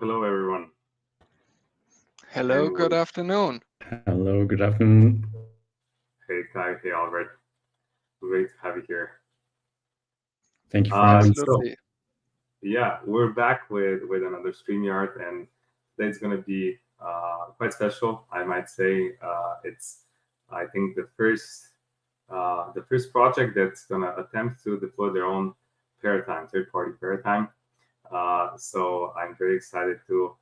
Hello, everyone. Hello, And good afternoon. Hello, good afternoon. hey, Kai, hey, Albert. Great to have you here. Thank you for having us. So, Absolutely. yeah, we're back with another StreamYard, and today's going to be quite special, I might say. It's, I think, the first project that's going to attempt to deploy their own paradigm, third-party paradigm. So I'm very excited to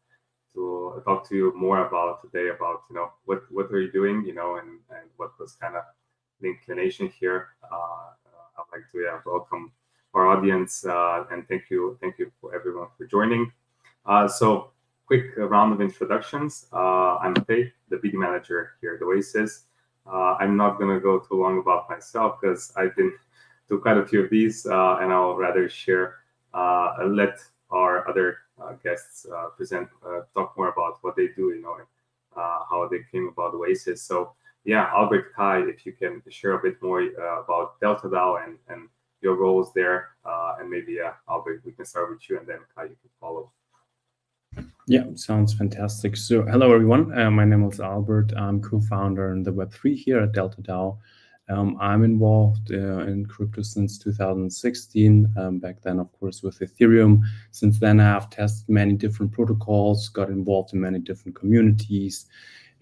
talk to you more about today about what are you doing, and what was kind of the inclination here. I'd like to welcome our audience, and thank you for everyone for joining. So quick round of introductions. I'm Faye, the BD manager here at Oasis. I'm not going to go too long about myself because I've been to quite a few of these, and I'll rather let our other guests talk more about what they do, and how they came about Oasis. So yeah, Albert, Kai, if you can share a bit more about DeltaDAO and your roles there, and maybe Albert, we can start with you, and then Kai, you can follow. Yeah, sounds fantastic. So, hello everyone. My name is Albert. I'm co-founder in the Web3 here at DeltaDAO. I'm involved in crypto since 2016. Back then, of course, with Ethereum. Since then, I have tested many different protocols, got involved in many different communities,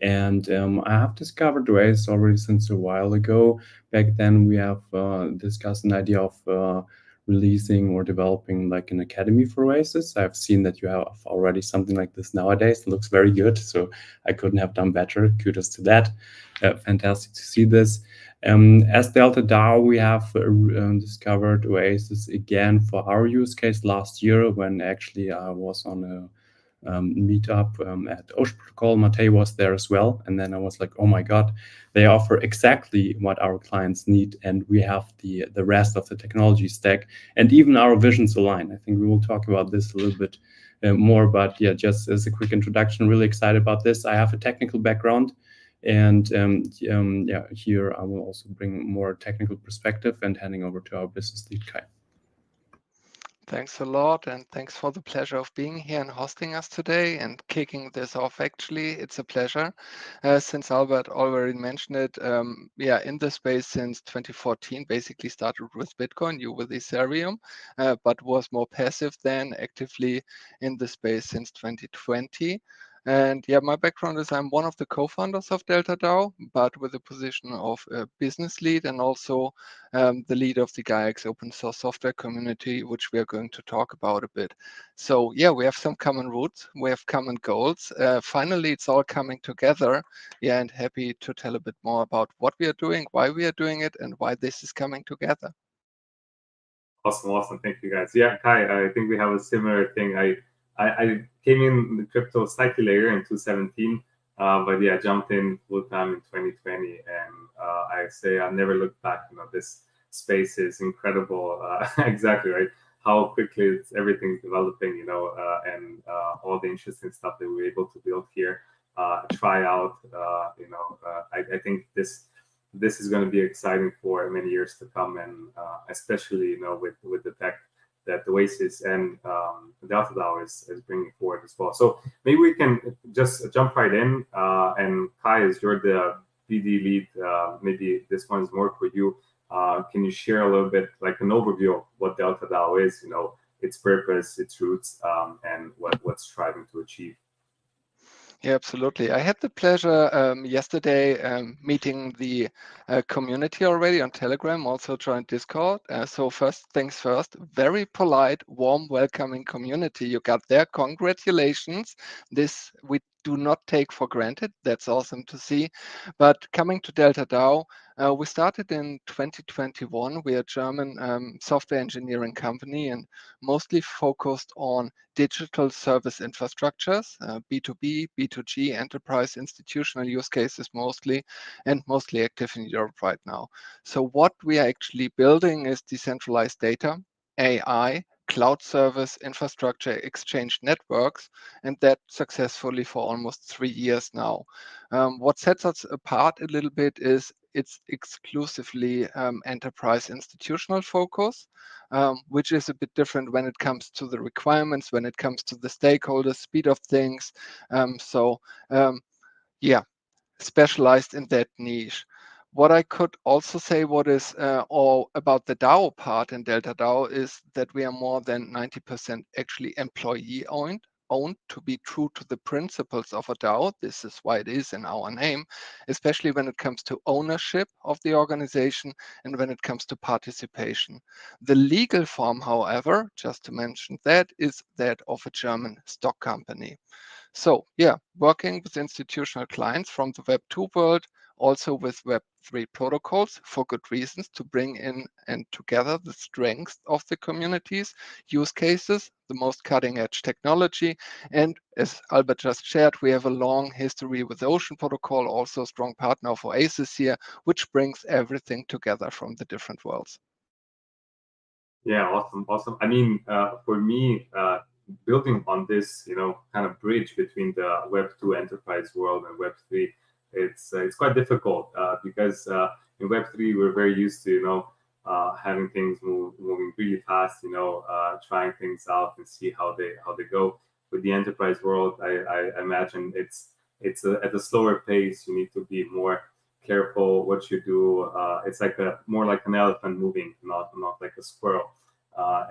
and I have discovered Oasis already since a while ago. Back then, we have discussed an idea of releasing or developing like an academy for Oasis. I've seen that you have already something like this nowadays. It looks very good, so I couldn't have done better. Kudos to that. Fantastic to see this. As DeltaDAO, we have discovered Oasis again for our use case last year when actually I was on a meetup at Ocean Protocol. Matei was there as well. And then I was like, oh my God, they offer exactly what our clients need. And we have the rest of the technology stack and even our visions align. I think we will talk about this a little bit more, but yeah, just as a quick introduction, really excited about this. I have a technical background. And yeah, here I will also bring more technical perspective and handing over to our business lead, Kai. Thanks a lot, and thanks for the pleasure of being here and hosting us today and kicking this off. Actually, it's a pleasure. Since Albert already mentioned it, yeah, in the space since 2014, basically started with Bitcoin, you with Ethereum, but was more passive then, actively in the space since 2020. And yeah, my background is I'm one of the co-founders of DeltaDAO, but with the position of a business lead and also the lead of the GaiaX open source software community, which we are going to talk about a bit. So yeah, we have some common roots, we have common goals. Finally, it's all coming together. Yeah, and happy to tell a bit more about what we are doing, why we are doing it, and why this is coming together. Awesome. Thank you, guys. Yeah, Kai, I think we have a similar thing. I came in the crypto slightly later in 2017, but yeah, jumped in full time in 2020, and I say I never looked back. This space is incredible. Exactly right. How quickly everything's developing. And all the interesting stuff that we're able to build here, try out. I think this is going to be exciting for many years to come, and especially with the tech that Oasis and DeltaDAO is bringing forward as well. So maybe we can just jump right in. And Kai, as you're the BD lead, maybe this one is more for you. Can you share a little bit, like an overview of what DeltaDAO is? Its purpose, its roots, and what's striving to achieve. Yeah, absolutely. I had the pleasure yesterday meeting the community already on Telegram, also joined Discord. So first things first, very polite, warm, welcoming community you got there. Congratulations. This we do not take for granted. That's awesome to see. But coming to DeltaDAO, we started in 2021. We are a German software engineering company and mostly focused on digital service infrastructures, B2B, B2G, enterprise, institutional use cases mostly, and mostly active in Europe right now. So what we are actually building is decentralized data, AI, cloud service, infrastructure, exchange networks, and that successfully for almost 3 years now. What sets us apart a little bit is it's exclusively enterprise institutional focus, which is a bit different when it comes to the requirements, when it comes to the stakeholders, speed of things. Yeah, specialized in that niche. What I could also say, what is all about the DAO part in DeltaDAO, is that we are more than 90% actually employee owned to be true to the principles of a DAO. This is why it is in our name, especially when it comes to ownership of the organization and when it comes to participation. The legal form, however, just to mention that, is that of a German stock company. So yeah, working with institutional clients from the Web 2 world, also with Web 3 protocols for good reasons, to bring in and together the strengths of the communities, use cases, the most cutting edge technology. And as Albert just shared, we have a long history with the Ocean Protocol, also a strong partner of Oasis here, which brings everything together from the different worlds. Yeah, awesome. I mean, for me, building on this, kind of bridge between the Web 2 enterprise world and Web 3, it's quite difficult because in Web 3 we're very used to having things moving really fast, trying things out and see how they go. With the enterprise world, I imagine it's at a slower pace. You need to be more careful what you do. It's like more like an elephant moving, not like a squirrel.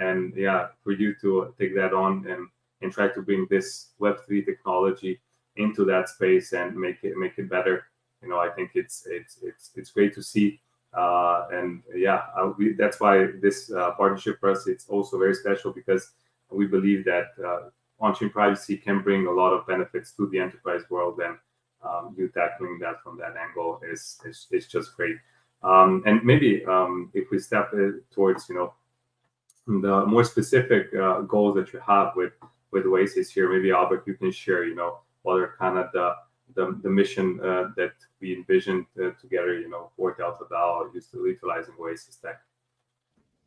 And yeah, for you to take that on and try to bring this Web3 technology into that space and make it better, I think it's great to see. And yeah, that's why this partnership for us, it's also very special, because we believe that on-chain privacy can bring a lot of benefits to the enterprise world, and you tackling that from that angle is just great. And maybe if we step towards the more specific goals that you have with Oasis here, maybe Albert, you can share what are kind of the mission that we envisioned together for DeltaDAO, utilizing Oasis tech.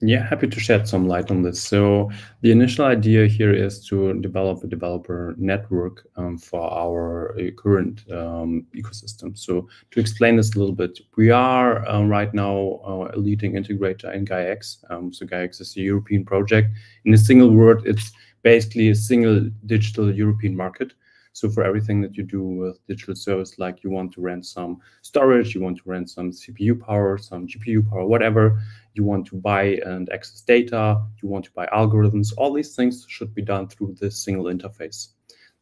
Yeah, happy to shed some light on this. So the initial idea here is to develop a developer network for our current ecosystem. So to explain this a little bit, we are right now a leading integrator in GaiaX. So GaiaX is a European project. In a single word, it's basically a single digital European market. So for everything that you do with digital service, like you want to rent some storage, you want to rent some CPU power, some GPU power, whatever, you want to buy and access data, you want to buy algorithms, all these things should be done through this single interface.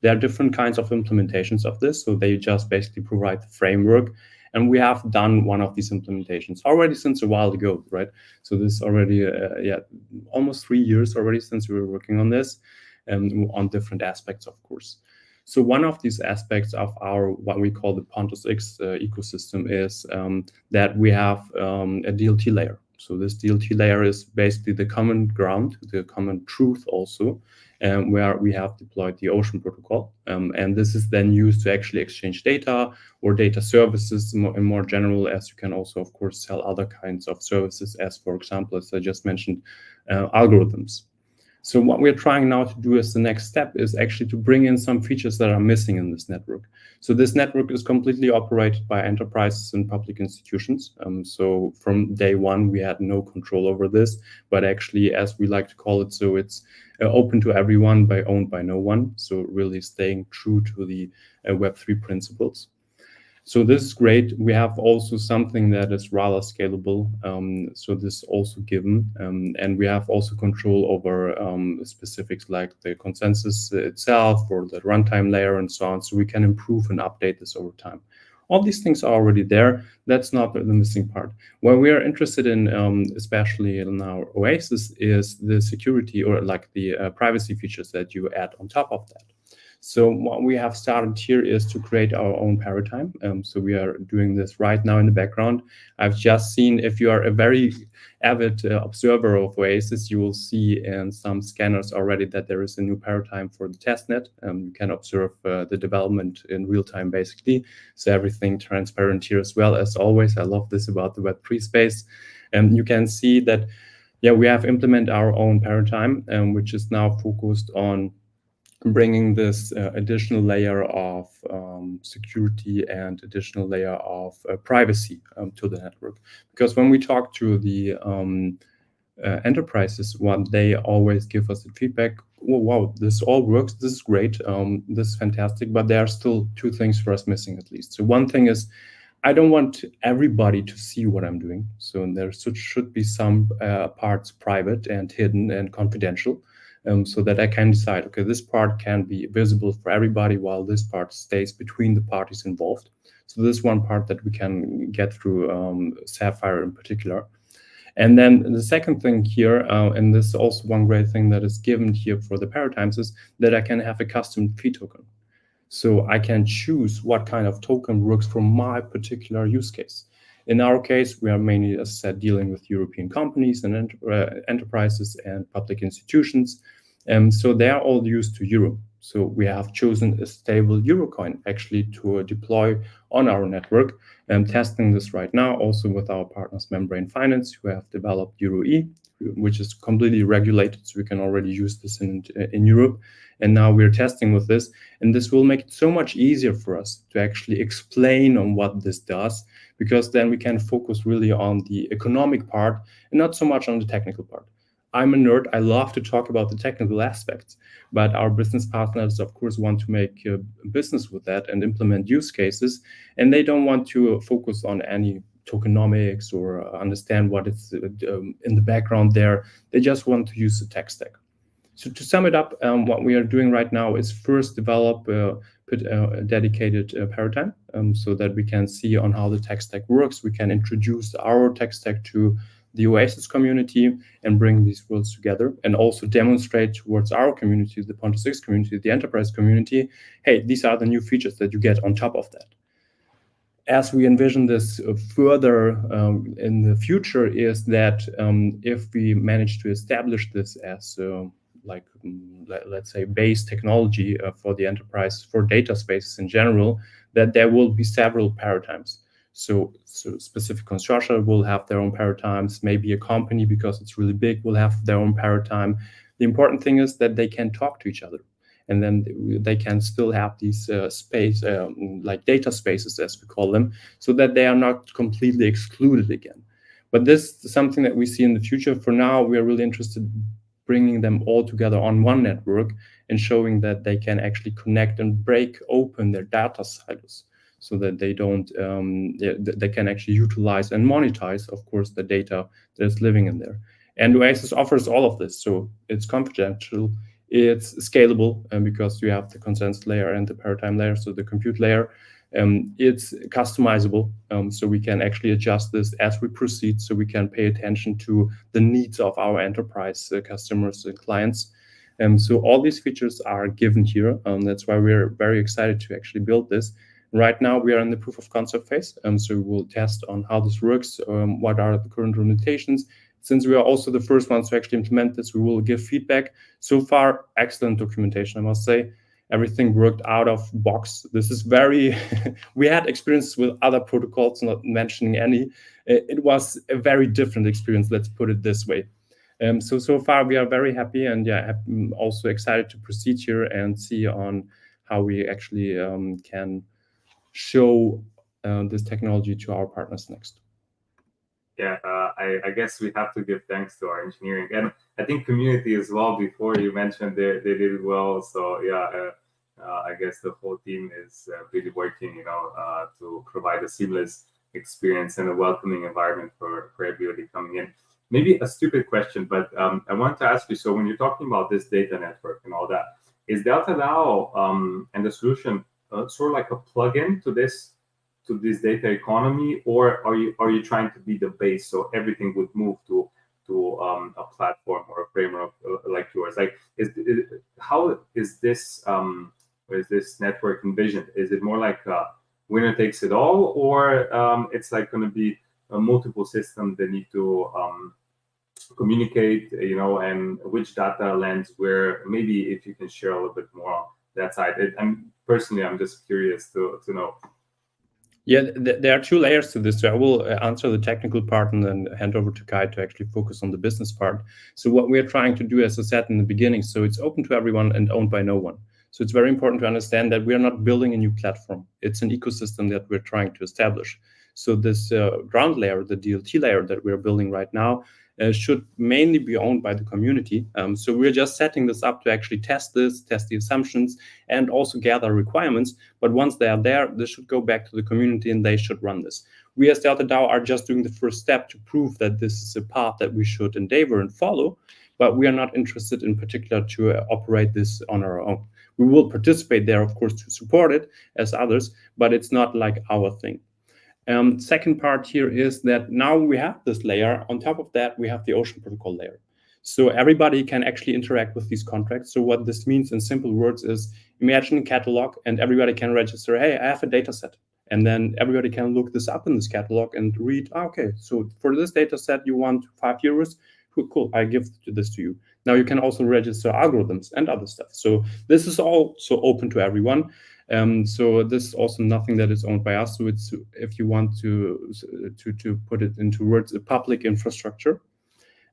There are different kinds of implementations of this, so they just basically provide the framework. And we have done one of these implementations already since a while ago, right? So this already, almost 3 years already since we were working on this, on different aspects, of course. So one of these aspects of our, what we call the Pontus X ecosystem, is that we have a DLT layer. So this DLT layer is basically the common ground, the common truth also, where we have deployed the Ocean protocol. And this is then used to actually exchange data or data services in more general, as you can also, of course, sell other kinds of services, as, for example, as I just mentioned, algorithms. So what we're trying now to do as the next step is actually to bring in some features that are missing in this network. So this network is completely operated by enterprises and public institutions. So from day one, we had no control over this, but actually, as we like to call it, so it's open to everyone, owned by no one. So really staying true to the Web3 principles. So this is great. We have also something that is rather scalable. So this is also given. And we have also control over specifics like the consensus itself or the runtime layer and so on. So we can improve and update this over time. All these things are already there. That's not the missing part. What we are interested in, especially in our Oasis, is the security or like the privacy features that you add on top of that. So what we have started here is to create our own paradigm. So we are doing this right now in the background. I've just seen, if you are a very avid observer of Oasis, you will see in some scanners already that there is a new paradigm for the testnet. You can observe the development in real time, basically. So everything transparent here as well. As always, I love this about the Web3 space. And you can see that, yeah, we have implemented our own paradigm, which is now focused on bringing this additional layer of security and additional layer of privacy to the network. Because when we talk to the enterprises, what they always give us the feedback, oh, wow, this all works, this is great, this is fantastic, but there are still two things for us missing at least. So one thing is, I don't want everybody to see what I'm doing. So there should be some parts private and hidden and confidential, so that I can decide, okay, this part can be visible for everybody while this part stays between the parties involved. So this is one part that we can get through Sapphire in particular. And then the second thing here, and this is also one great thing that is given here for the paradigms, is that I can have a custom fee token. So I can choose what kind of token works for my particular use case. In our case, we are mainly, as I said, dealing with European companies and enterprises and public institutions. So they are all used to euro. So we have chosen a stable euro coin actually to deploy on our network. I'm testing this right now also with our partners Membrane Finance, who have developed EURO-E, which is completely regulated, so we can already use this in Europe. And now we're testing with this, and this will make it so much easier for us to actually explain on what this does, because then we can focus really on the economic part and not so much on the technical part. I'm a nerd. I love to talk about the technical aspects, but our business partners, of course, want to make business with that and implement use cases, and they don't want to focus on any tokenomics or understand what is in the background there. They just want to use the tech stack. So to sum it up, what we are doing right now is first develop a dedicated paradigm so that we can see on how the tech stack works. We can introduce our tech stack to the Oasis community and bring these worlds together, and also demonstrate towards our community, the Ponto6 community, the enterprise community, hey, these are the new features that you get on top of that. As we envision this further in the future is that if we manage to establish this as let's say base technology for the enterprise, for data spaces in general, that there will be several paradigms. So specific consortia will have their own paradigms. Maybe a company, because it's really big, will have their own paradigm. The important thing is that they can talk to each other, and then they can still have these like data spaces, as we call them, so that they are not completely excluded again. But this is something that we see in the future. For now, we are really interested in bringing them all together on one network and showing that they can actually connect and break open their data silos, so that they don't, they can actually utilize and monetize, of course, the data that is living in there. And Oasis offers all of this, so it's confidential, it's scalable, because you have the consensus layer and the paradigm layer, so the compute layer. It's customizable, so we can actually adjust this as we proceed, so we can pay attention to the needs of our enterprise customers and clients. So all these features are given here. That's why we're very excited to actually build this. Right now, we are in the proof of concept phase, so we'll test on how this works, what are the current limitations. Since we are also the first ones to actually implement this, we will give feedback. So far, excellent documentation, I must say. Everything worked out of box. This is very, we had experiences with other protocols, not mentioning any. It was a very different experience, let's put it this way. So far, we are very happy, and yeah, I'm also excited to proceed here and see on how we actually can show this technology to our partners next. Yeah, I guess we have to give thanks to our engineering, and I think community as well. Before you mentioned they did it well, so yeah, I guess the whole team is really working, to provide a seamless experience and a welcoming environment for everybody coming in. Maybe a stupid question, but I want to ask you. So when you're talking about this data network and all that, is DeltaDAO and the solution sort of like a plugin to this data economy, or are you trying to be the base so everything would move to a platform or a framework like yours? Like, how is this network envisioned? Is it more like a winner takes it all, or it's like going to be a multiple system that need to communicate, and which data lands where? Maybe if you can share a little bit more on that side. I'm just curious to know. Yeah, there are two layers to this. So I will answer the technical part and then hand over to Kai to actually focus on the business part. So what we're trying to do, as I said in the beginning, so it's open to everyone and owned by no one. So it's very important to understand that we are not building a new platform. It's an ecosystem that we're trying to establish. So this ground layer, the DLT layer that we're building right now, should mainly be owned by the community. So we're just setting this up to actually test this, test the assumptions, and also gather requirements. But once they are there, this should go back to the community and they should run this. We as DeltaDAO are just doing the first step to prove that this is a path that we should endeavor and follow, but we are not interested in particular to operate this on our own. We will participate there, of course, to support it as others, but it's not like our thing. Second part here is that now we have this layer. On top of that, we have the Ocean Protocol layer. So everybody can actually interact with these contracts. So what this means in simple words is, imagine a catalog and everybody can register, hey, I have a data set. And then everybody can look this up in this catalog and read, okay, so for this data set, you want €5. Cool, I give this to you. Now you can also register algorithms and other stuff. So this is also open to everyone. So this is also nothing that is owned by us. So it's, if you want to put it into words, a public infrastructure.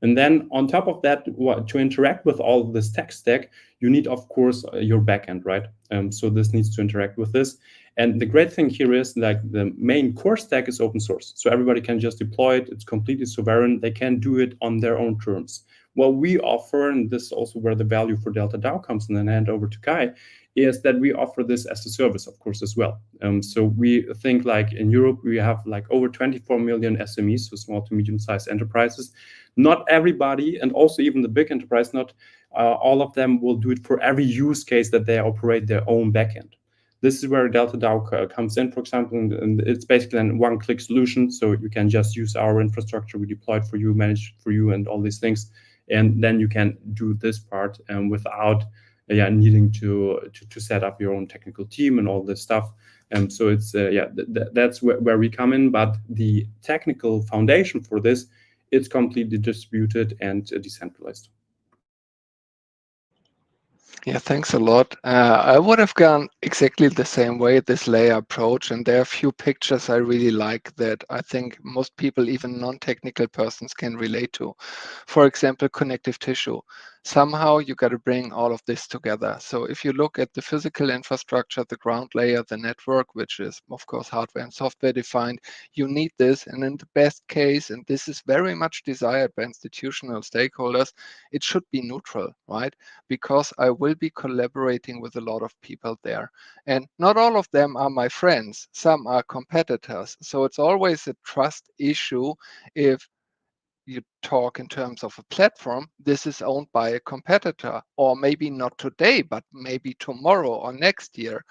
And then on top of that, to interact with all this tech stack, you need, of course, your backend, right? So this needs to interact with this. And the great thing here is, like, the main core stack is open source. So everybody can just deploy it. It's completely sovereign. They can do it on their own terms. What we offer, and this is also where the value for DeltaDAO comes, and then hand over to Kai, is that we offer this as a service, of course, as well. So we think, like, in Europe, we have like over 24 million SMEs, so small to medium-sized enterprises. Not everybody, and also even the big enterprise, not all of them will do it for every use case that they operate their own backend. This is where DeltaDAO comes in, for example, and it's basically a one-click solution. So you can just use our infrastructure. We deploy it for you, manage it for you, and all these things. And then you can do this part without needing to set up your own technical team and all this stuff. So it's that's where we come in. But the technical foundation for this, it's completely distributed and decentralized. Yeah, thanks a lot. I would have gone exactly the same way, this layer approach, and there are a few pictures I really like that I think most people, even non-technical persons, can relate to. For example, connective tissue. Somehow you got to bring all of this together. So if you look at the physical infrastructure, the ground layer, the network, which is of course hardware and software defined, you need this. And in the best case, and this is very much desired by institutional stakeholders, it should be neutral, right? Because I will be collaborating with a lot of people there. And not all of them are my friends. Some are competitors. So it's always a trust issue if you talk in terms of a platform, this is owned by a competitor, or maybe not today, but maybe tomorrow or next year.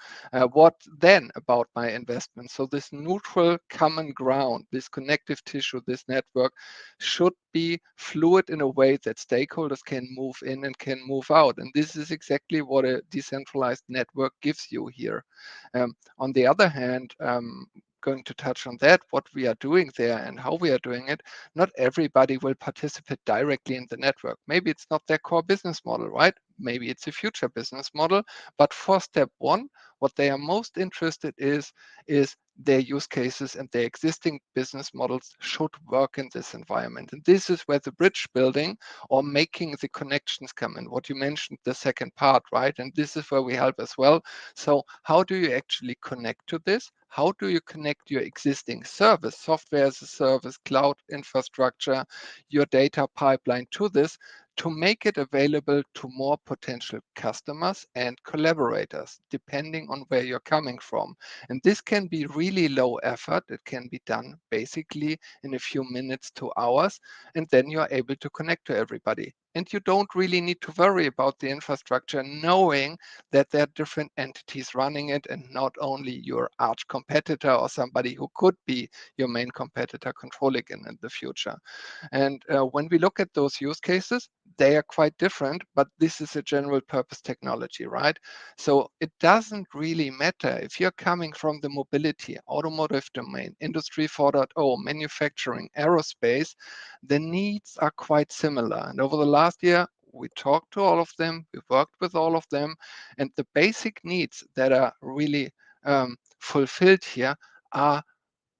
What then about my investment? So this neutral common ground, this connective tissue, this network should be fluid in a way that stakeholders can move in and can move out. And this is exactly what a decentralized network gives you here. On the other hand, going to touch on that, what we are doing there and how we are doing it, not everybody will participate directly in the network. Maybe it's not their core business model, right? Maybe it's a future business model. But for step one, what they are most interested is their use cases and their existing business models should work in this environment. And this is where the bridge building or making the connections come in. What you mentioned, the second part, right? And this is where we help as well. So how do you actually connect to this? How do you connect your existing service, software as a service, cloud infrastructure, your data pipeline to this to make it available to more potential customers and collaborators, depending on where you're coming from? And this can be really low effort. It can be done basically in a few minutes to hours, and then you're able to connect to everybody. And you don't really need to worry about the infrastructure, knowing that there are different entities running it and not only your arch competitor or somebody who could be your main competitor controlling it in the future. And when we look at those use cases, they are quite different, but this is a general purpose technology, right? So it doesn't really matter if you're coming from the mobility, automotive domain, industry 4.0, manufacturing, aerospace, the needs are quite similar. And over the last year, we talked to all of them, we worked with all of them, and the basic needs that are really fulfilled here are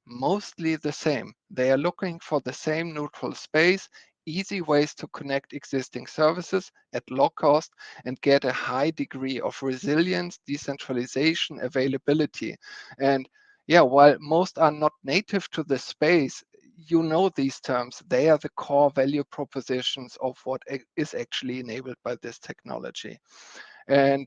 mostly the same. They are looking for the same neutral space, easy ways to connect existing services at low cost and get a high degree of resilience, decentralization, availability. And yeah, while most are not native to the space, you know these terms. They are the core value propositions of what is actually enabled by this technology. And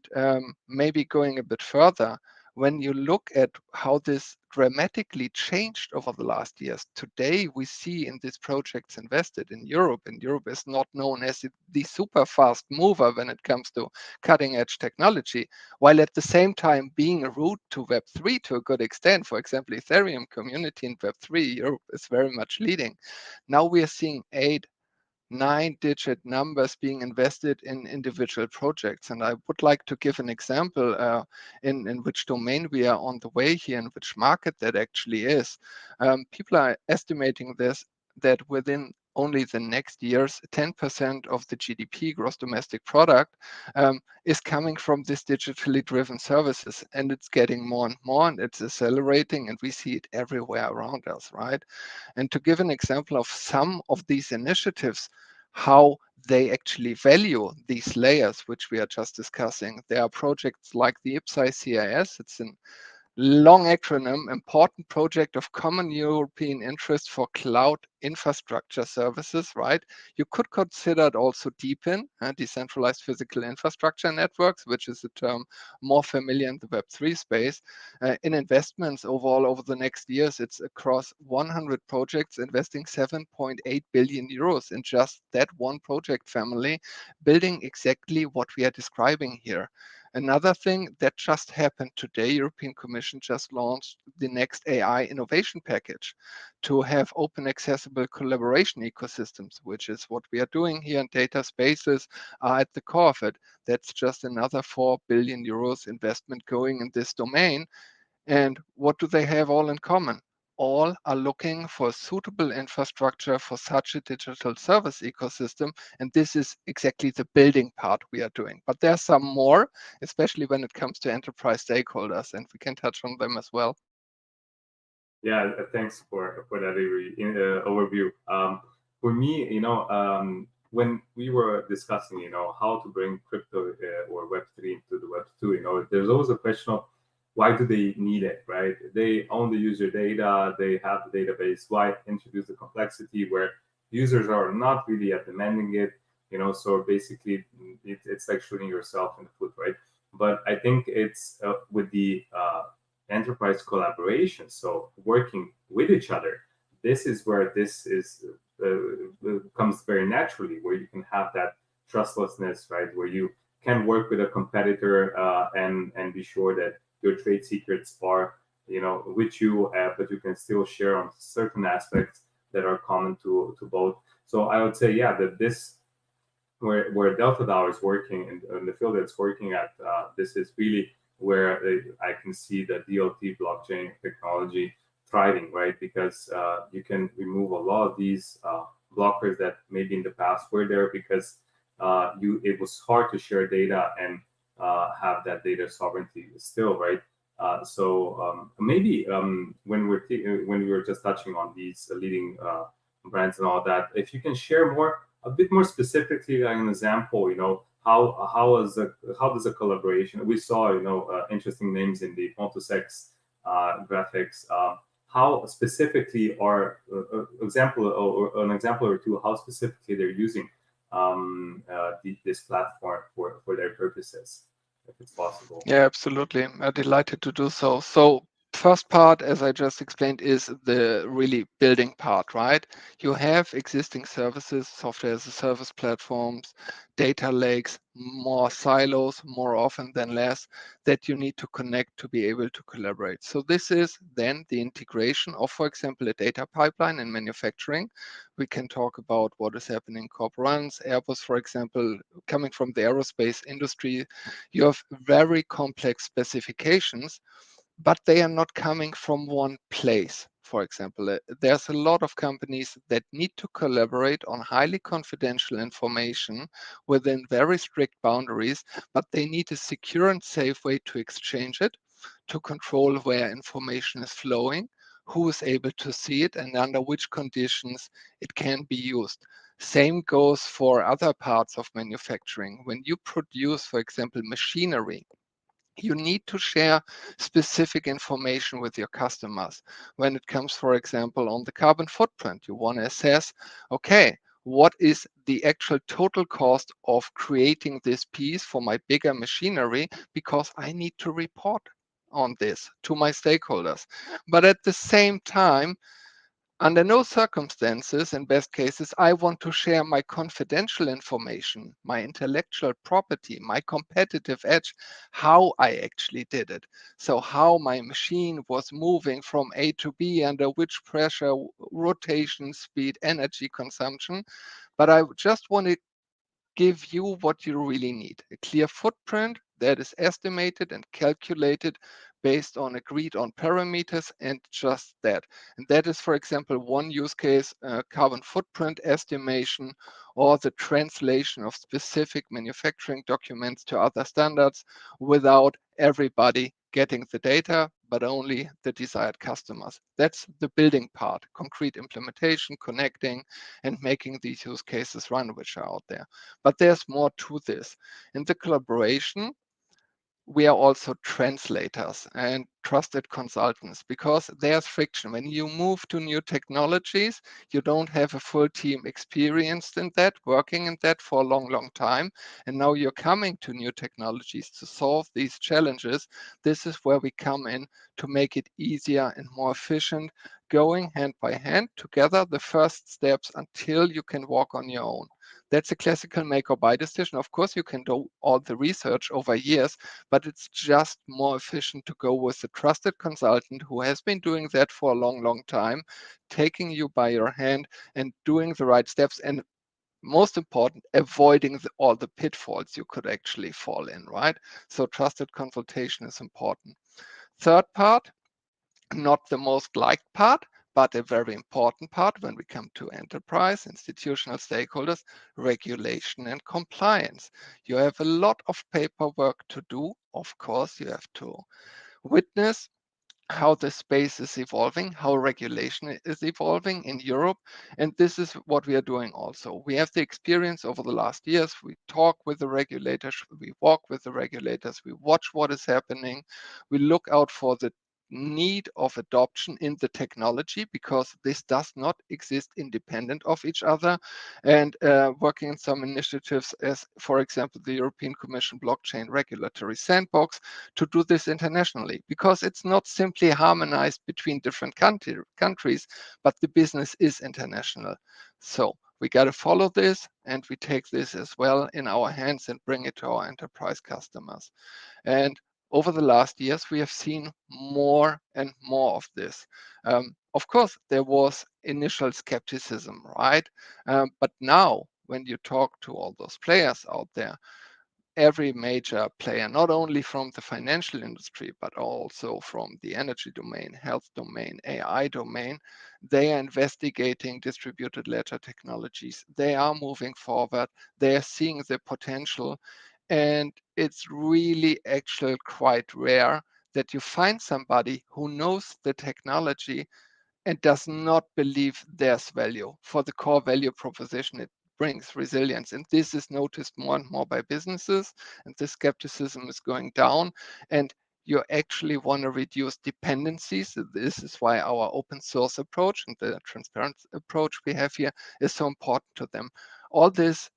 maybe going a bit further, when you look at how this dramatically changed over the last years, today we see in these projects invested in Europe, and Europe is not known as the super fast mover when it comes to cutting edge technology, while at the same time being a route to Web3 to a good extent. For example, Ethereum community in Web3, Europe is very much leading. Now we are seeing 9-digit numbers being invested in individual projects. And I would like to give an example in which domain we are on the way here and which market that actually is. People are estimating this, that within only the next years, 10% of the GDP, gross domestic product, is coming from these digitally driven services. And it's getting more and more, and it's accelerating, and we see it everywhere around us, right? And to give an example of some of these initiatives, how they actually value these layers, which we are just discussing. There are projects like the IPSAI CIS. It's an long acronym, Important Project of Common European Interest for Cloud Infrastructure Services, right? You could consider it also DePIN, Decentralized Physical Infrastructure Networks, which is a term more familiar in the Web3 space. In investments overall over the next years, it's across 100 projects, investing 7.8 billion euros in just that one project family, building exactly what we are describing here. Another thing that just happened today, European Commission just launched the next AI innovation package to have open accessible collaboration ecosystems, which is what we are doing here, and data spaces are at the core of it. That's just another 4 billion euros investment going in this domain. And what do they have all in common? All are looking for suitable infrastructure for such a digital service ecosystem. And this is exactly the building part we are doing. But there's some more, especially when it comes to enterprise stakeholders, and we can touch on them as well. Yeah, thanks for that overview. For me, when we were discussing, how to bring crypto or Web3 into the Web2, there's always a question of why do they need it, right? They own the user data, they have the database. Why introduce the complexity where users are not really demanding it, So basically, it's like shooting yourself in the foot, right? But I think it's with the enterprise collaboration, so working with each other. This is where this is comes very naturally, where you can have that trustlessness, right? Where you can work with a competitor and be sure that your trade secrets are, with you, but you can still share on certain aspects that are common to both. So I would say, yeah, that this where DeltaDAO is working in the field it's working at, this is really where I can see the DLT blockchain technology thriving, right? Because you can remove a lot of these blockers that maybe in the past were there because it was hard to share data and have that data sovereignty still, right? So maybe when we were just touching on these leading brands and all that, if you can share a bit more specifically, like an example, how does a collaboration? We saw, interesting names in the Pontus graphics. How specifically are example or an example or two? How specifically they're using this platform for their purposes, if it's possible. Yeah, absolutely. I'm delighted to do so. So first part, as I just explained, is the really building part, right? You have existing services, software as a service platforms, data lakes, more silos, more often than less, that you need to connect to be able to collaborate. So this is then the integration of, for example, a data pipeline in manufacturing. We can talk about what is happening in Corp runs, Airbus, for example, coming from the aerospace industry. You have very complex specifications, but they are not coming from one place. For example, there's a lot of companies that need to collaborate on highly confidential information within very strict boundaries, but they need a secure and safe way to exchange it, to control where information is flowing, who is able to see it, and under which conditions it can be used. Same goes for other parts of manufacturing. When you produce, for example, machinery, you need to share specific information with your customers. When it comes, for example, on the carbon footprint, you want to assess, okay, what is the actual total cost of creating this piece for my bigger machinery? Because I need to report on this to my stakeholders. But at the same time, under no circumstances, in best cases, I want to share my confidential information, my intellectual property, my competitive edge, how I actually did it. So how my machine was moving from A to B, under which pressure, rotation speed, energy consumption. But I just want to give you what you really need, a clear footprint that is estimated and calculated based on agreed on parameters, and just that. And that is, for example, one use case, carbon footprint estimation, or the translation of specific manufacturing documents to other standards without everybody getting the data, but only the desired customers. That's the building part, concrete implementation, connecting, and making these use cases run, which are out there. But there's more to this. In the collaboration, we are also translators and trusted consultants, because there's friction. When you move to new technologies, you don't have a full team experienced in that, working in that for a long, long time. And now you're coming to new technologies to solve these challenges. This is where we come in to make it easier and more efficient, going hand by hand together, the first steps until you can walk on your own. That's a classical make or buy decision. Of course, you can do all the research over years, but it's just more efficient to go with a trusted consultant who has been doing that for a long, long time, taking you by your hand and doing the right steps. And most important, avoiding all the pitfalls you could actually fall in, right? So trusted consultation is important. Third part, not the most liked part, but a very important part when we come to enterprise, institutional stakeholders, regulation and compliance. You have a lot of paperwork to do. Of course, you have to witness how the space is evolving, how regulation is evolving in Europe. And this is what we are doing also. We have the experience over the last years. We talk with the regulators, we walk with the regulators, we watch what is happening, we look out for the need of adoption in the technology, because this does not exist independent of each other, and working on some initiatives as, for example, the European Commission Blockchain Regulatory Sandbox, to do this internationally, because it's not simply harmonized between different countries, but the business is international. So we got to follow this, and we take this as well in our hands and bring it to our enterprise customers. And over the last years, we have seen more and more of this. Of course, there was initial skepticism, right? But now, when you talk to all those players out there, every major player, not only from the financial industry, but also from the energy domain, health domain, AI domain, they are investigating distributed ledger technologies. They are moving forward. They are seeing the potential. And it's really actually quite rare that you find somebody who knows the technology and does not believe there's value for the core value proposition it brings, resilience. And this is noticed more and more by businesses, and the skepticism is going down. And you actually want to reduce dependencies. This is why our open source approach and the transparent approach we have here is so important to them. All this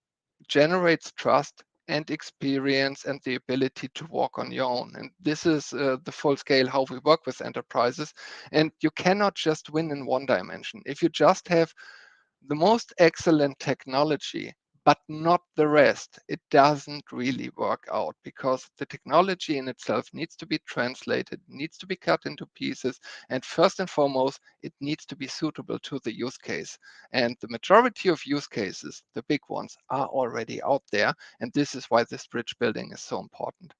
generates trust and experience and the ability to walk on your own. And this is the full scale how we work with enterprises. And you cannot just win in one dimension. If you just have the most excellent technology, but not the rest, it doesn't really work out, because the technology in itself needs to be translated, needs to be cut into pieces, and first and foremost, it needs to be suitable to the use case. And the majority of use cases, the big ones, are already out there, and this is why this bridge building is so important.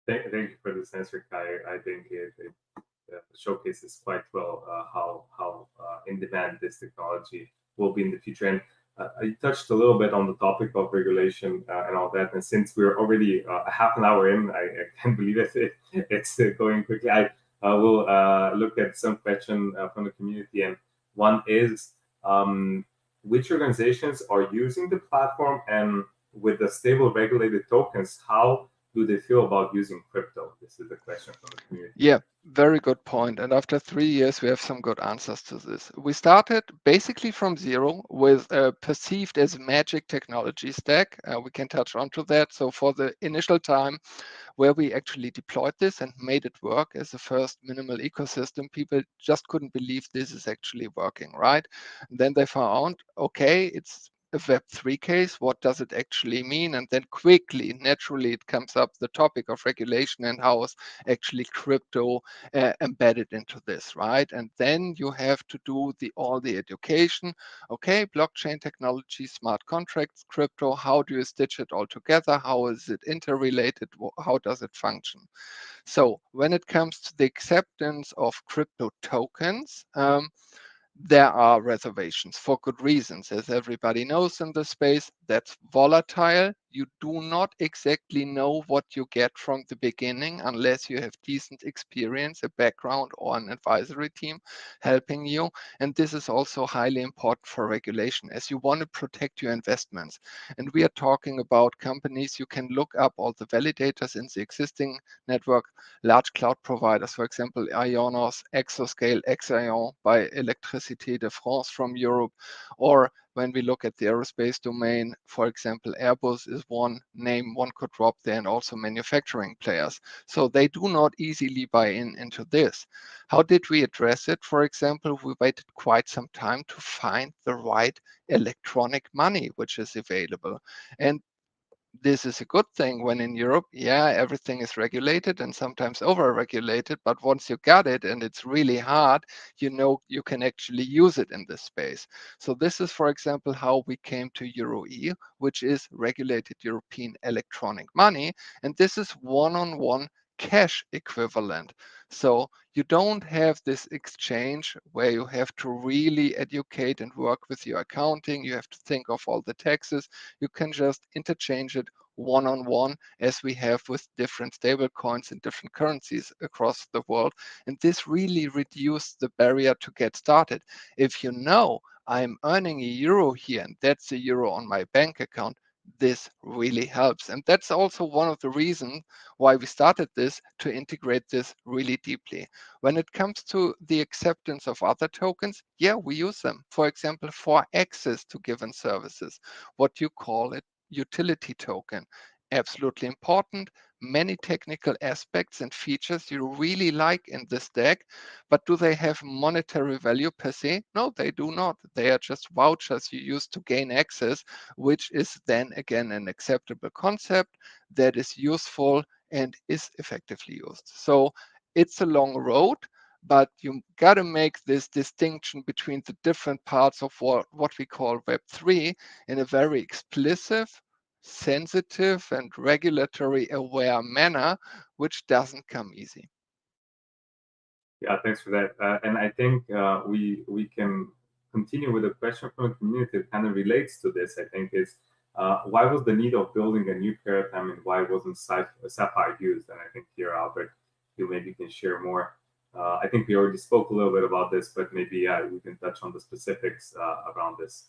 Thank you for this answer, Kai. I think it showcases quite well how in demand this technology will be in the future. And I touched a little bit on the topic of regulation and all that. And since we're already a half an hour in, I can't believe it. It's going quickly. I will look at some question from the community. And one is, which organizations are using the platform, and with the stable regulated tokens, how do they feel about using crypto? This is the question from the community. Yeah, very good point. And after 3 years, we have some good answers to this. We started basically from zero with perceived as magic technology stack. We can touch onto that. So for the initial time where we actually deployed this and made it work as the first minimal ecosystem, people just couldn't believe this is actually working, right? And then they found, okay, it's a Web3 case. What does it actually mean? And then quickly, naturally, it comes up the topic of regulation and how is actually crypto embedded into this, right? And then you have to do all the education. Okay, blockchain technology, smart contracts, crypto. How do you stitch it all together? How is it interrelated? How does it function? So when it comes to the acceptance of crypto tokens, there are reservations for good reasons. As everybody knows in the space, that's volatile. You do not exactly know what you get from the beginning unless you have decent experience, a background, or an advisory team helping you. And this is also highly important for regulation, as you want to protect your investments. And we are talking about companies. You can look up all the validators in the existing network, large cloud providers, for example, Ionos, Exoscale, Exion by Electricité de France from Europe, or when we look at the aerospace domain, for example, Airbus is one name one could drop there, and also manufacturing players. So they do not easily buy into this. How did we address it? For example, we waited quite some time to find the right electronic money which is available. And this is a good thing when in Europe, yeah, everything is regulated and sometimes over-regulated, but once you got it and it's really hard, you know you can actually use it in this space. So this is, for example, how we came to EuroE, which is regulated European electronic money, and this is one-on-one cash equivalent. So you don't have this exchange where you have to really educate and work with your accounting. You have to think of all the taxes. You can just interchange it one-on-one, as we have with different stable coins and different currencies across the world. And this really reduced the barrier to get started. If you know I'm earning a euro here and that's a euro on my bank account, this really helps. And that's also one of the reasons why we started this, to integrate this really deeply. When it comes to the acceptance of other tokens, yeah, we use them. For example, for access to given services, what you call it utility token. Absolutely important. Many technical aspects and features you really like in this deck, but do they have monetary value per se? No, they do not. They are just vouchers you use to gain access, which is then again an acceptable concept that is useful and is effectively used. So it's a long road, but you got to make this distinction between the different parts of what we call Web3 in a very explicit, sensitive, and regulatory aware manner, which doesn't come easy. Yeah, thanks for that. And I think we can continue with a question from the community that kind of relates to this. I think is why was the need of building a new paradigm, and why wasn't Sapphire used? And I think here, Albert, you maybe can share more. I think we already spoke a little bit about this, but maybe we can touch on the specifics around this.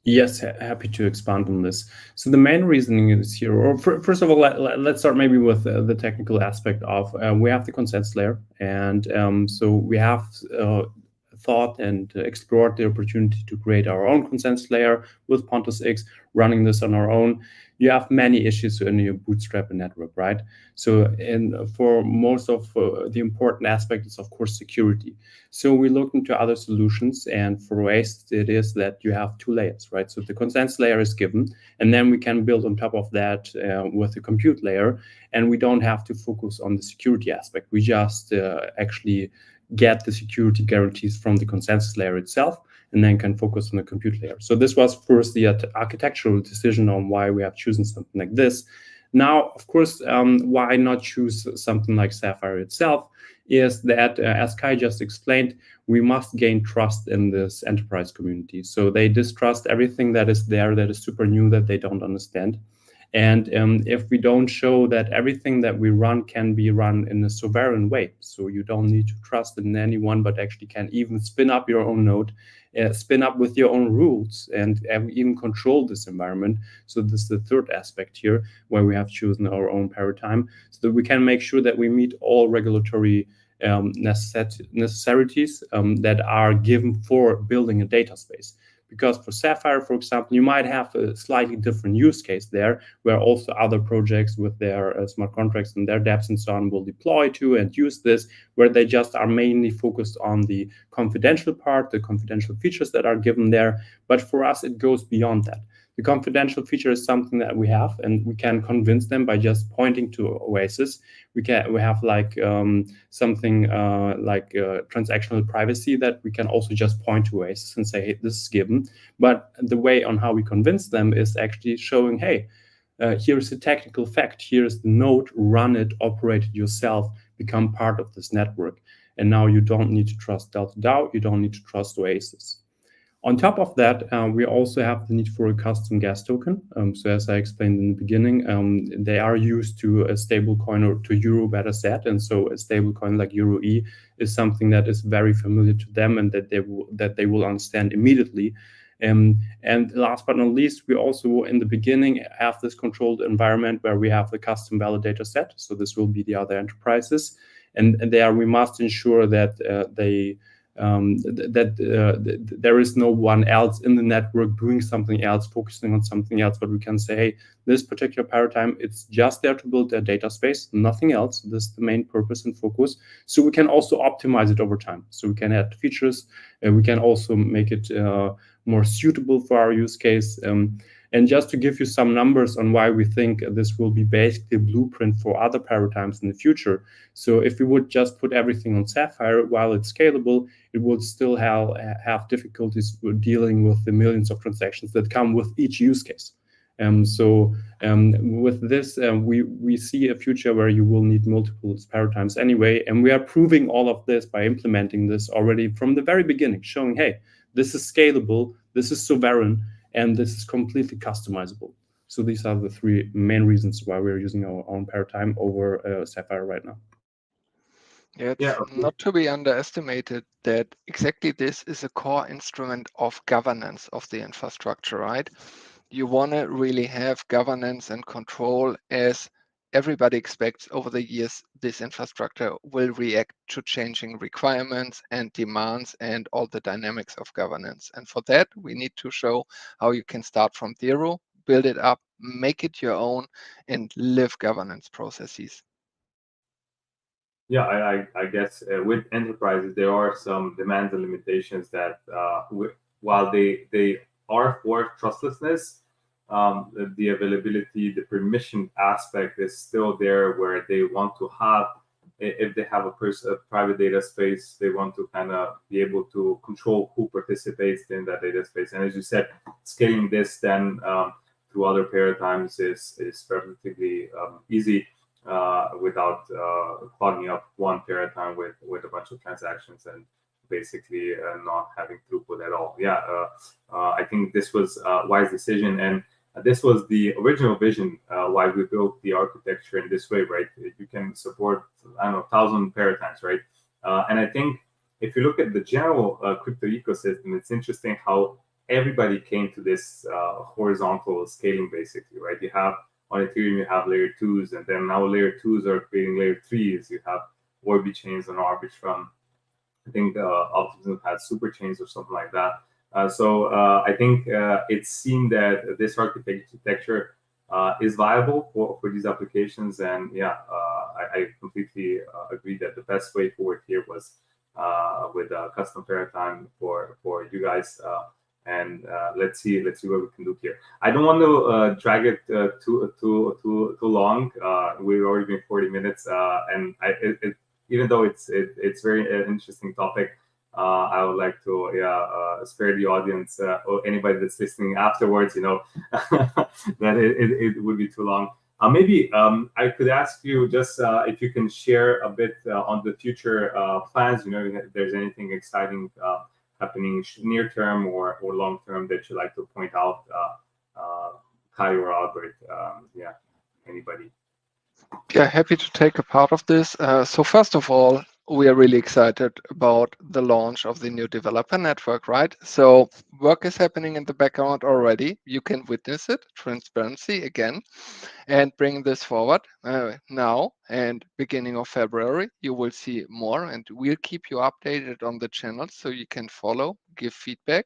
Yes, happy to expand on this. So the main reasoning is here, or first of all, let's start maybe with the technical aspect of we have the consensus layer, and so we have thought and explored the opportunity to create our own consensus layer with Pontus X, running this on our own. You have many issues when you bootstrap a network, right? So, and for most of the important aspect is, of course, security. So we looked into other solutions, and for Oasis, it is that you have two layers, right? So the consensus layer is given, and then we can build on top of that with the compute layer, and we don't have to focus on the security aspect. We just actually get the security guarantees from the consensus layer itself, and then can focus on the compute layer. So this was first the architectural decision on why we have chosen something like this. Now, of course, why not choose something like Sapphire itself is that, as Kai just explained, we must gain trust in this enterprise community. So they distrust everything that is there, that is super new, that they don't understand. And if we don't show that everything that we run can be run in a sovereign way, so you don't need to trust in anyone, but actually can even spin up your own node, spin up with your own rules, and even control this environment. So this is the third aspect here, where we have chosen our own paradigm, so that we can make sure that we meet all regulatory necessities that are given for building a data space. Because for Sapphire, for example, you might have a slightly different use case there, where also other projects with their smart contracts and their dApps and so on will deploy to and use this, where they just are mainly focused on the confidential part, the confidential features that are given there. But for us, it goes beyond that. The confidential feature is something that we have, and we can convince them by just pointing to Oasis. We have like something like transactional privacy that we can also just point to Oasis and say, hey, this is given. But the way on how we convince them is actually showing, hey, here's a technical fact. Here's the node, run it, operate it yourself, become part of this network. And now you don't need to trust DeltaDAO. You don't need to trust Oasis. On top of that, we also have the need for a custom gas token. So as I explained in the beginning, they are used to a stable coin, or to Euro better said. And so a stable coin like Euro E is something that is very familiar to them and that they will understand immediately. And last but not least, we also in the beginning have this controlled environment where we have the custom validator set. So this will be the other enterprises. And there we must ensure that there is no one else in the network doing something else, focusing on something else, but we can say, hey, this particular paradigm, it's just there to build a data space, nothing else. This is the main purpose and focus. So we can also optimize it over time. So we can add features, and we can also make it more suitable for our use case. And just to give you some numbers on why we think this will be basically a blueprint for other paradigms in the future. So if we would just put everything on Sapphire, while it's scalable, it would still have difficulties with dealing with the millions of transactions that come with each use case. With this, we see a future where you will need multiple paradigms anyway. And we are proving all of this by implementing this already from the very beginning, showing, hey, this is scalable, this is sovereign, and this is completely customizable. So these are the three main reasons why we're using our own paradigm over Sapphire right now. Yeah, it's not to be underestimated that exactly this is a core instrument of governance of the infrastructure, right? You want to really have governance and control, as everybody expects over the years this infrastructure will react to changing requirements and demands and all the dynamics of governance. And for that, we need to show how you can start from zero, build it up, make it your own, and live governance processes. Yeah, I guess with enterprises, there are some demands and limitations that while they are for trustlessness, the availability, the permission aspect is still there, where they want to have, if they have a private data space, they want to kind of be able to control who participates in that data space. And as you said, scaling this then through other paradigms is relatively easy without clogging up one paradigm with a bunch of transactions and basically not having throughput at all. Yeah, I think this was a wise decision, and this was the original vision why we built the architecture in this way, right? You can support, I don't know, 1,000 paradigms, right? And I think if you look at the general crypto ecosystem, it's interesting how everybody came to this horizontal scaling, basically, right? You have on Ethereum, you have layer 2s, and then now layer 2s are creating layer 3s. You have Orbi chains on Arbitrum. I think Optimism has super chains or something like that. So I think it's seen that this architecture is viable for these applications. And yeah, I completely agree that the best way forward here was with a custom paradigm for you guys. And let's see what we can do here. I don't want to drag it too long. We've already been 40 minutes, and even though it's very interesting topic, I would like to spare the audience or anybody that's listening afterwards, that it would be too long. Maybe I could ask you just if you can share a bit on the future plans. If there's anything exciting happening near term or long term that you like to point out Kai or Albert. Anybody? Yeah, happy to take a part of this. So first of all, we are really excited about the launch of the new developer network, right? So work is happening in the background already. You can witness it, transparency again, and bring this forward now. And beginning of February, you will see more, and we'll keep you updated on the channels so you can follow, give feedback,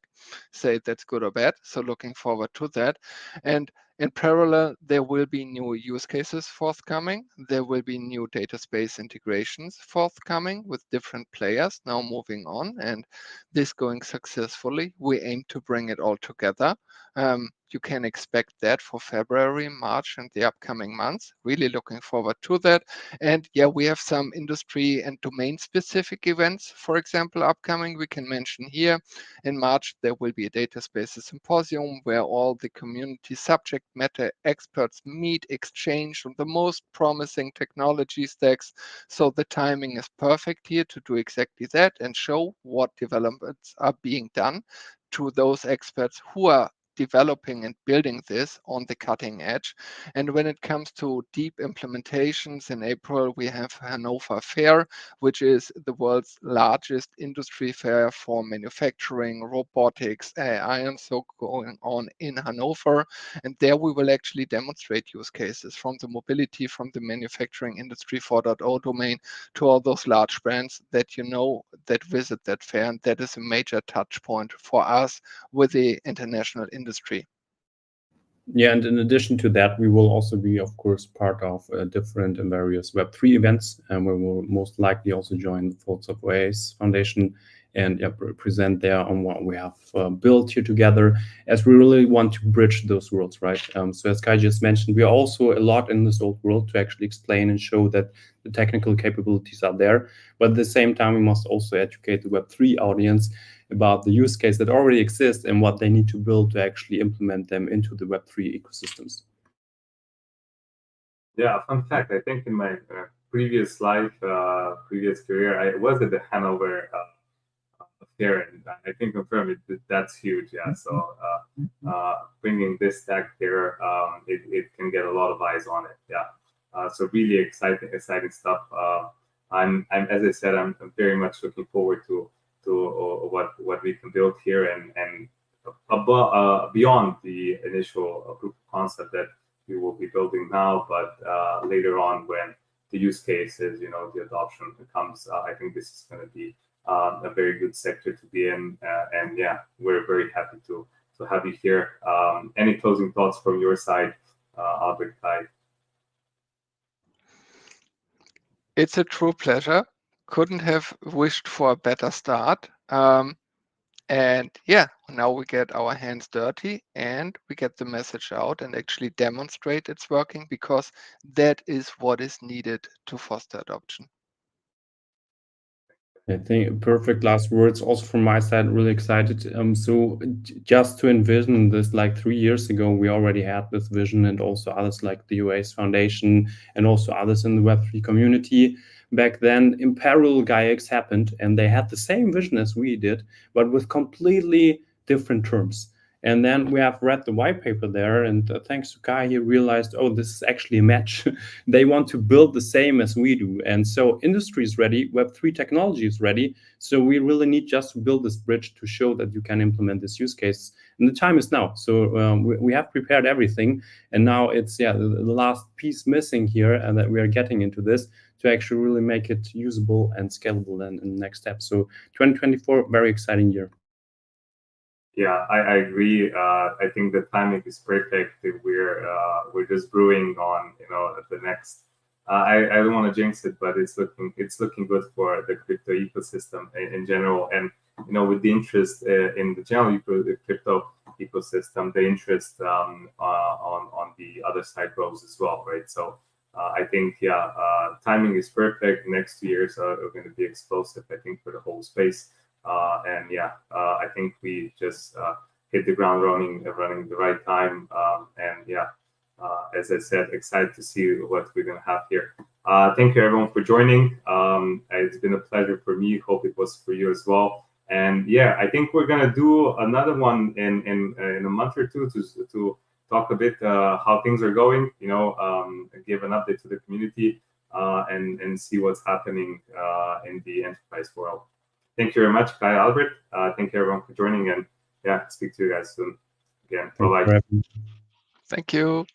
say that's good or bad. So looking forward to that. And in parallel, there will be new use cases forthcoming. There will be new data space integrations forthcoming with different players now moving on, and this going successfully. We aim to bring it all together. You can expect that for February, March, and the upcoming months. Really looking forward to that. And yeah, we have some industry and domain specific events, for example, upcoming. We can mention here in March, there will be a data spaces symposium where all the community subject matter experts meet, exchange on the most promising technology stacks. So the timing is perfect here to do exactly that and show what developments are being done to those experts who are developing and building this on the cutting edge. And when it comes to deep implementations, in April, we have Hannover Fair, which is the world's largest industry fair for manufacturing, robotics, AI, and so going on in Hannover. And there we will actually demonstrate use cases from the mobility, from the manufacturing industry 4.0 domain to all those large brands that you know that visit that fair. And that is a major touch point for us with the international industry. Yeah, and in addition to that, we will also be, of course, part of different and various Web3 events, and we will most likely also join the folks of Oasis Foundation and present there on what we have built here together, as we really want to bridge those worlds, right? So as Kai just mentioned, we are also a lot in this old world to actually explain and show that the technical capabilities are there, but at the same time, we must also educate the Web3 audience about the use case that already exists and what they need to build to actually implement them into the Web3 ecosystems. Yeah, fun fact, I think in my previous life, previous career, I was at the Hanover fair, and I can confirm it. That's huge. Yeah, so bringing this stack here, it can get a lot of eyes on it. Yeah, so really exciting stuff. I'm as I said, I'm very much looking forward to what we can build here and above beyond the initial proof of concept that we will be building now, but later on when the use cases, the adoption comes, I think this is going to be a very good sector to be in, and yeah, we're very happy to have you here. Any closing thoughts from your side, Albert, Kai? It's a true pleasure. Couldn't have wished for a better start. And yeah, now we get our hands dirty and we get the message out and actually demonstrate it's working, because that is what is needed to foster adoption. I think perfect last words also from my side. Really excited. So just to envision this, like 3 years ago, we already had this vision, and also others like the Oasis Foundation and also others in the Web3 community. Back then, in parallel, GaiaX happened, and they had the same vision as we did, but with completely different terms. And then we have read the white paper there, and thanks to Kai, he realized, oh, this is actually a match. They want to build the same as we do. And so industry is ready, Web3 technology is ready. So we really need just to build this bridge to show that you can implement this use case. And the time is now. So we have prepared everything. And now it's the last piece missing here, and that we are getting into this to actually really make it usable and scalable in the next step. So 2024, very exciting year. Yeah, I agree. I think the timing is perfect. We're just brewing on the next. I don't want to jinx it, but it's looking good for the crypto ecosystem in general. And with the interest in the general crypto ecosystem, the interest on the other side grows as well, right? So I think timing is perfect. Next 2 years are going to be explosive, I think, for the whole space. And I think we just hit the ground running the right time. As I said, excited to see what we're going to have here. Thank you everyone for joining. It's been a pleasure for me. Hope it was for you as well. And I think we're going to do another one in a month or two to talk a bit how things are going, give an update to the community, and see what's happening in the enterprise world. Thank you very much, Kai, Albert. Thank you everyone for joining, and yeah, speak to you guys soon. Again, bye-bye. Thank you.